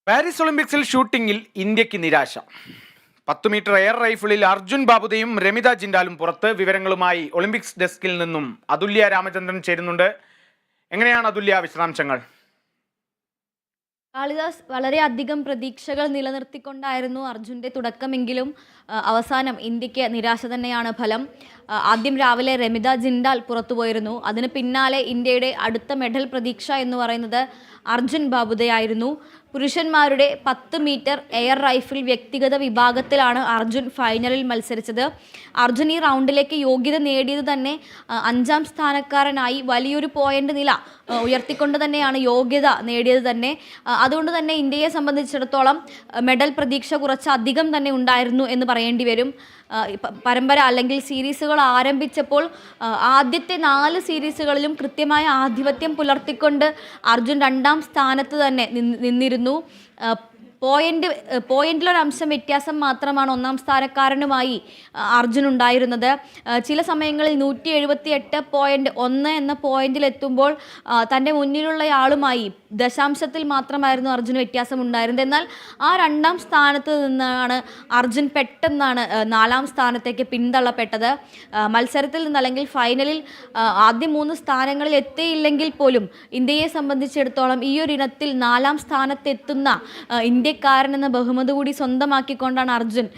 Paris ഒളിമ്പിക്സിൽ ഷൂട്ടിംഗിൽ ഇന്ത്യക്ക് നിരാശ. 10 മീറ്റർ എയർ റൈഫിളിൽ അർജുൻ ബാബുദയും രമിത ജിൻഡാലും പുറത്ത്. വിവരങ്ങളുമായി ഒളിമ്പിക്സ് ഡെസ്കിൽ നിന്നും അതുല്യ രാമചന്ദ്രൻ ചേരുന്നുണ്ട്. എങ്ങനെയാണ് അതുല്യ വിശദാംശങ്ങൾ? കാളിദാസ്, വളരെയധികം പ്രതീക്ഷകൾ നിലനിർത്തിക്കൊണ്ടായിരുന്നു അർജുൻ്റെ തുടക്കമെങ്കിലും അവസാനം ഇന്ത്യക്ക് നിരാശ തന്നെയാണ് ഫലം. ആദ്യം രാവിലെ രമിത ജിൻഡാൽ പുറത്തുപോയിരുന്നു. അതിന് പിന്നാലെ ഇന്ത്യയുടെ അടുത്ത മെഡൽ പ്രതീക്ഷ എന്ന് പറയുന്നത് അർജുൻ ബാബുദയായിരുന്നു. പുരുഷന്മാരുടെ 10 മീറ്റർ എയർ റൈഫിൾ വ്യക്തിഗത വിഭാഗത്തിലാണ് അർജുൻ ഫൈനലിൽ മത്സരിച്ചത്. അർജുൻ ഈ റൗണ്ടിലേക്ക് യോഗ്യത നേടിയത് തന്നെ 5ാം സ്ഥാനക്കാരനായി വലിയൊരു പോയിന്റ് നില ഉയർത്തിക്കൊണ്ട് തന്നെയാണ് യോഗ്യത നേടിയത് തന്നെ. അതുകൊണ്ട് തന്നെ ഇന്ത്യയെ സംബന്ധിച്ചിടത്തോളം മെഡൽ പ്രതീക്ഷ കുറച്ച് അധികം തന്നെ ഉണ്ടായിരുന്നു എന്ന് പറയേണ്ടി വരും. പരമ്പര അല്ലെങ്കിൽ സീരീസുകൾ ആരംഭിച്ചപ്പോൾ ആദ്യത്തെ 4 സീരീസുകളിലും കൃത്യമായ ആധിപത്യം പുലർത്തിക്കൊണ്ട് അർജുൻ 2ാം സ്ഥാനത്ത് തന്നെ നിന്നിരുന്നു. പോയിന്റിലൊരംശം വ്യത്യാസം മാത്രമാണ് 1ാം സ്ഥാനക്കാരനുമായി അർജുൻ ഉണ്ടായിരുന്നത്. ചില സമയങ്ങളിൽ 178.1 എന്ന പോയിന്റിലെത്തുമ്പോൾ തൻ്റെ മുന്നിലുള്ളയാളുമായി ദശാംശത്തിൽ മാത്രമായിരുന്നു അർജുന് വ്യത്യാസം ഉണ്ടായിരുന്നത്. എന്നാൽ ആ 2ാം സ്ഥാനത്ത് നിന്നാണ് അർജുൻ പെട്ടെന്നാണ് 4ാം സ്ഥാനത്തേക്ക് പിന്തള്ളപ്പെട്ടത്. മത്സരത്തിൽ നിന്ന് അല്ലെങ്കിൽ ഫൈനലിൽ ആദ്യ 3 സ്ഥാനങ്ങളിൽ എത്തിയില്ലെങ്കിൽ പോലും ഇന്ത്യയെ സംബന്ധിച്ചിടത്തോളം ഈ ഒരു ഇനത്തിൽ 4ാം സ്ഥാനത്തെത്തുന്ന ഇന്ത്യക്കാരൻ എന്ന ബഹുമതി കൂടി സ്വന്തമാക്കിക്കൊണ്ടാണ് അർജുൻ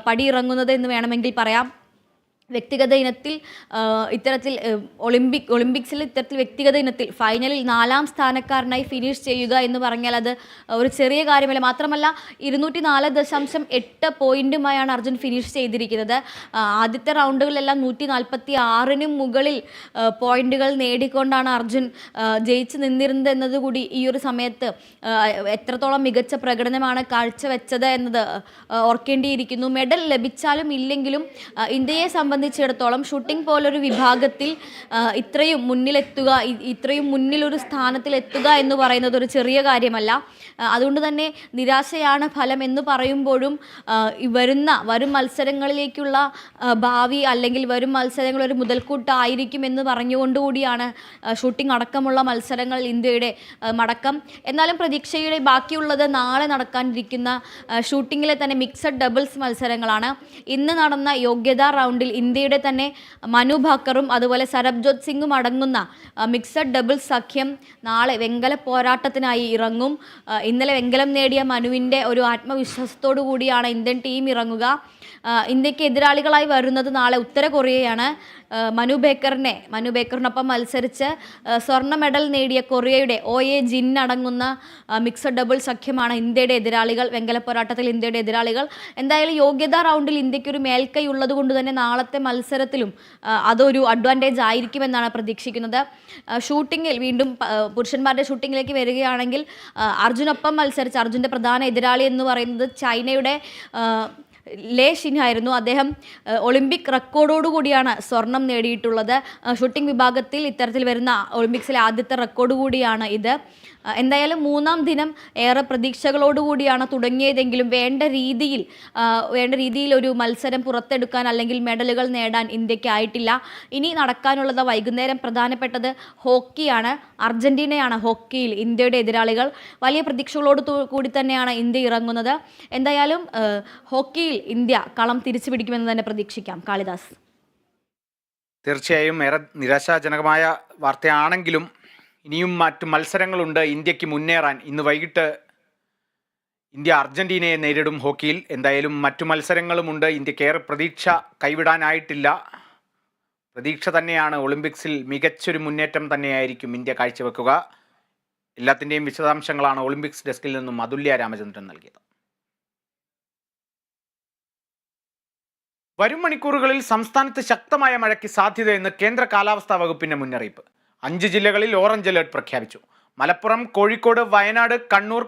പടിയിറങ്ങുന്നത് എന്ന് വേണമെങ്കിൽ പറയാം. വ്യക്തിഗത ഇനത്തിൽ ഇത്തരത്തിൽ ഒളിമ്പിക്സിൽ ഇത്തരത്തിൽ വ്യക്തിഗത ഇനത്തിൽ ഫൈനലിൽ 4ാം സ്ഥാനക്കാരനായി ഫിനിഷ് ചെയ്യുക എന്ന് പറഞ്ഞാൽ അത് ഒരു ചെറിയ കാര്യമല്ല. മാത്രമല്ല 204.8 പോയിന്റുമായാണ് അർജുൻ ഫിനിഷ് ചെയ്തിരിക്കുന്നത്. ആദ്യത്തെ റൗണ്ടുകളിലെല്ലാം 146-നും മുകളിൽ പോയിന്റുകൾ നേടിക്കൊണ്ടാണ് അർജുൻ ജയിച്ച് നിന്നിരുന്നത് എന്നതുകൂടി ഈ ഒരു സമയത്ത് എത്രത്തോളം മികച്ച പ്രകടനമാണ് കാഴ്ചവെച്ചത് എന്നത് ഓർക്കേണ്ടിയിരിക്കുന്നു. മെഡൽ ലഭിച്ചാലും ഇല്ലെങ്കിലും ഇന്ത്യയെ സംബന്ധിച്ചിടത്തോളം ഷൂട്ടിംഗ് പോലൊരു വിഭാഗത്തിൽ ഇത്രയും മുന്നിലെത്തുക, ഇത്രയും മുന്നിലൊരു സ്ഥാനത്തിലെത്തുക എന്ന് പറയുന്നത് ഒരു ചെറിയ കാര്യമല്ല. അതുകൊണ്ട് തന്നെ നിരാശയാണ് ഫലം എന്ന് പറയുമ്പോഴും വരും മത്സരങ്ങളിലേക്കുള്ള ഭാവി അല്ലെങ്കിൽ വരും മത്സരങ്ങൾ ഒരു മുതൽക്കൂട്ടായിരിക്കും എന്ന് പറഞ്ഞുകൊണ്ടുകൂടിയാണ് ഷൂട്ടിംഗ് അടക്കമുള്ള മത്സരങ്ങൾ ഇന്ത്യയുടെ മടക്കം. എന്നാലും പ്രതീക്ഷയുടെ ബാക്കിയുള്ളത് നാളെ നടക്കാനിരിക്കുന്ന ഷൂട്ടിങ്ങിലെ തന്നെ മിക്സഡ് ഡബിൾസ് മത്സരങ്ങളാണ്. ഇന്ന് നടന്ന യോഗ്യതാ റൗണ്ടിൽ ഇന്ത്യയുടെ തന്നെ മനു ഭാക്കറും അതുപോലെ സരബ്ജോത് സിംഗും അടങ്ങുന്ന മിക്സഡ് ഡബിൾസ് സഖ്യം നാളെ വെങ്കല പോരാട്ടത്തിനായി ഇറങ്ങും. ഇന്നലെ വെങ്കലം നേടിയ മനുവിൻ്റെ ഒരു ആത്മവിശ്വാസത്തോടു കൂടിയാണ് ഇന്ത്യൻ ടീം ഇറങ്ങുക. ഇന്ത്യക്ക് എതിരാളികളായി വരുന്നത് നാളെ ഉത്തര കൊറിയയാണ്. മനു ബേക്കറിനൊപ്പം മത്സരിച്ച് സ്വർണ്ണ മെഡൽ നേടിയ കൊറിയയുടെ OA ജിൻ അടങ്ങുന്ന മിക്സഡ് ഡബിൾ സഖ്യമാണ് ഇന്ത്യയുടെ എതിരാളികൾ. വെങ്കല പോരാട്ടത്തിൽ ഇന്ത്യയുടെ എതിരാളികൾ. എന്തായാലും യോഗ്യതാ റൗണ്ടിൽ ഇന്ത്യക്കൊരു മേൽക്കൈ ഉള്ളത് കൊണ്ട് തന്നെ നാളത്തെ മത്സരത്തിലും അതൊരു അഡ്വാൻറ്റേജ് ആയിരിക്കുമെന്നാണ് പ്രതീക്ഷിക്കുന്നത്. ഷൂട്ടിങ്ങിൽ വീണ്ടും പുരുഷന്മാരുടെ ഷൂട്ടിങ്ങിലേക്ക് വരികയാണെങ്കിൽ അർജുൻ്റെ പ്രധാന എതിരാളി എന്ന് പറയുന്നത് ചൈനയുടെ ലേ ഷിൻഹായിരുന്നു. അദ്ദേഹം ഒളിമ്പിക് റെക്കോർഡോടുകൂടിയാണ് സ്വർണം നേടിയിട്ടുള്ളത്. ഷൂട്ടിംഗ് വിഭാഗത്തിൽ ഇത്തരത്തിൽ വരുന്ന ഒളിമ്പിക്സിലെ ആദ്യത്തെ റെക്കോർഡ് കൂടിയാണ് ഇത്. എന്തായാലും 3ാം ദിനം ഏറെ പ്രതീക്ഷകളോടുകൂടിയാണ് തുടങ്ങിയതെങ്കിലും വേണ്ട രീതിയിൽ ഒരു മത്സരം പുറത്തെടുക്കാൻ അല്ലെങ്കിൽ മെഡലുകൾ നേടാൻ ഇന്ത്യക്കായിട്ടില്ല. ഇനി നടക്കാനുള്ളത് വൈകുന്നേരം പ്രധാനപ്പെട്ടത് ഹോക്കിയാണ്. അർജന്റീനയാണ് ഹോക്കിയിൽ ഇന്ത്യയുടെ എതിരാളികൾ. വലിയ പ്രതീക്ഷകളോട് കൂടി തന്നെയാണ് ഇന്ത്യ ഇറങ്ങുന്നത്. എന്തായാലും ഹോക്കിയിൽ ഇന്ത്യ കളം തിരിച്ചു പിടിക്കുമെന്ന് തന്നെ പ്രതീക്ഷിക്കാം. കാളിദാസ്, തീർച്ചയായും ഏറെ നിരാശാജനകമായ വാർത്തയാണെങ്കിലും ഇനിയും മറ്റു മത്സരങ്ങളുണ്ട് ഇന്ത്യക്ക് മുന്നേറാൻ. ഇന്ന് വൈകിട്ട് ഇന്ത്യ അർജന്റീനയെ നേരിടും ഹോക്കിയിൽ. എന്തായാലും മറ്റു മത്സരങ്ങളുമുണ്ട്. ഇന്ത്യക്ക് ഏറെ പ്രതീക്ഷ കൈവിടാനായിട്ടില്ല. പ്രതീക്ഷ തന്നെയാണ്. ഒളിമ്പിക്സിൽ മികച്ചൊരു മുന്നേറ്റം തന്നെയായിരിക്കും ഇന്ത്യ കാഴ്ചവെക്കുക. എല്ലാത്തിൻ്റെയും വിശദാംശങ്ങളാണ് ഒളിമ്പിക്സ് ഡെസ്കിൽ നിന്നും അതുല്യ രാമചന്ദ്രൻ നൽകിയത്. വരും മണിക്കൂറുകളിൽ സംസ്ഥാനത്ത് ശക്തമായ മഴയ്ക്ക് സാധ്യതയെന്ന് കേന്ദ്ര കാലാവസ്ഥാ വകുപ്പിന്റെ മുന്നറിയിപ്പ്. 5 ജില്ലകളിൽ ഓറഞ്ച് അലേർട്ട് പ്രഖ്യാപിച്ചു. മലപ്പുറം, കോഴിക്കോട്, വയനാട്, കണ്ണൂർ,